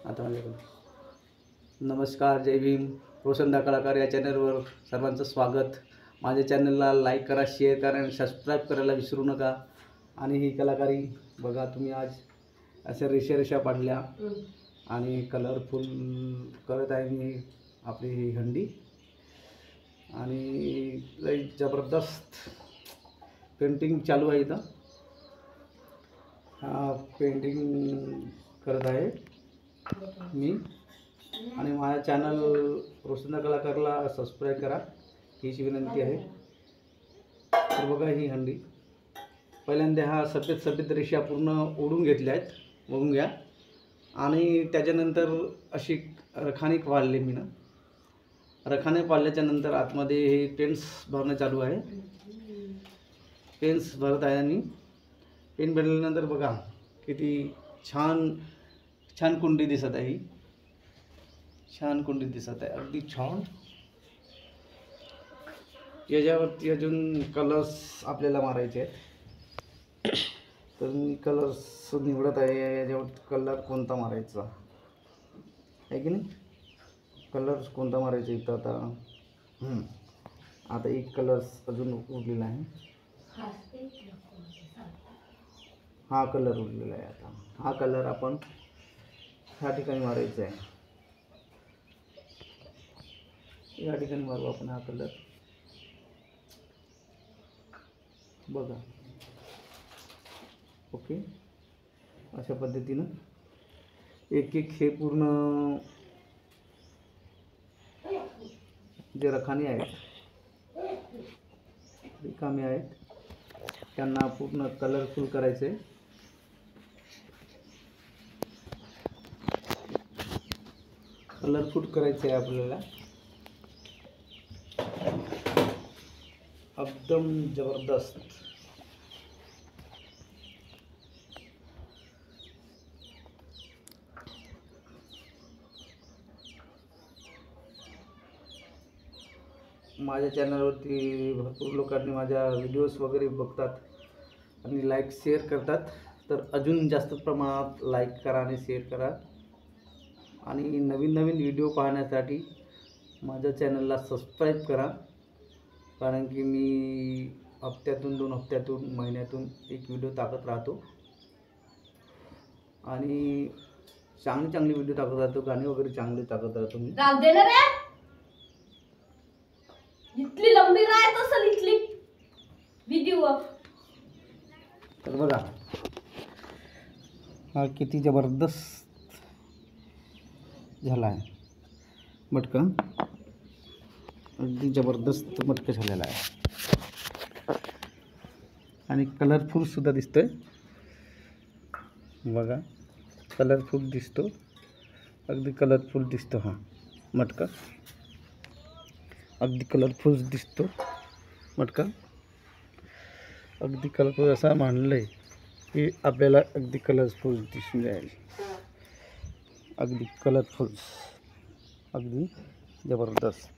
आता नमस्कार, जय भीम. रोशनदा कलाकार या चॅनलवर सर्वांचं स्वागत. माझ्या चॅनलला लाईक करा, शेअर करा आणि सबस्क्राईब करायला विसरू नका. आणि ही कलाकारी बघा तुम्ही, आज अशा रेषा पाडल्या आणि कलरफुल करत आहे मी आपली ही हंडी. आणि लई जबरदस्त पेंटिंग चालू आहे इथं. हा पेंटिंग करत आहे मी. आणि माझ्या चॅनल रोशनदा कलाकारला सबस्क्राईब करा हीच विनंती आहे. तर बघा ही हंडी पहिल्यांदा हा सफेद रेषा पूर्ण ओढून घेतल्या आहेत, बघून घ्या. आणि त्याच्यानंतर अशी रखाने पाडले मी ना. रखाने पाडल्याच्या नंतर आतमध्ये हे पेन्स भरणं चालू आहे. पेन्स भरत आहे आणि पेन भरल्यानंतर बघा किती छान छान कुंडी दिसत आहे. ही छान कुंडी दिसत आहे, अगदी छान. याच्यावरती अजून कलर्स आपल्याला मारायचे आहेत. तर मी कलर्स निवडत आहे. याच्यावर कलर कोणता मारायचा आहे की नाही, कलर्स कोणता मारायचा इथं. आता एक कलर्स अजून उरलेला आहे. हा कलर उरलेला आहे. आता हा कलर आपण ह्या ठिकाणी मारायचा आहे. या ठिकाणी मारू आपण हा कलर. बघा, ओके. अशा पद्धतीनं एक एक हे पूर्ण जे रखाने आहेत, रिकामे आहेत, त्यांना पूर्ण कलरफुल करायचे. कलरफुल करायचे आहे आपल्याला, एकदम जबरदस्त. माझ्या चॅनलवरती भरपूर लोकांनी माझ्या व्हिडिओज वगैरे बघतात आणि लाईक शेअर करतात. तर अजून जास्त प्रमाणात लाईक करा आणि शेअर करा. आणि नवीन नवीन व्हिडिओ पाहण्यासाठी माझ्या चॅनलला सबस्क्राईब करा. कारण की मी हप्त्यातून 2 हप्त्यातून महिन्यातून एक व्हिडिओ टाकत राहतो. आणि चांगली व्हिडिओ टाकत राहतो, गाणी वगैरे चांगले टाकत राहतो मी. इतली लंबी राहत असेल इतली व्हिडिओ. तर बघा हा किती जबरदस्त झाला आहे मटका. अगदी जबरदस्त मटका झालेला आहे आणि कलरफुल सुद्धा दिसतोय. बघा कलरफुल दिसतो, अगदी कलरफुल दिसतो हा मटका. अगदी कलरफुल दिसतो मटका. अगदी कलरफुल असा मांडलं आहे की आपल्याला अगदी कलरफुल दिसून जाईल. अगदी कलरफुल, अगदी जबरदस्त.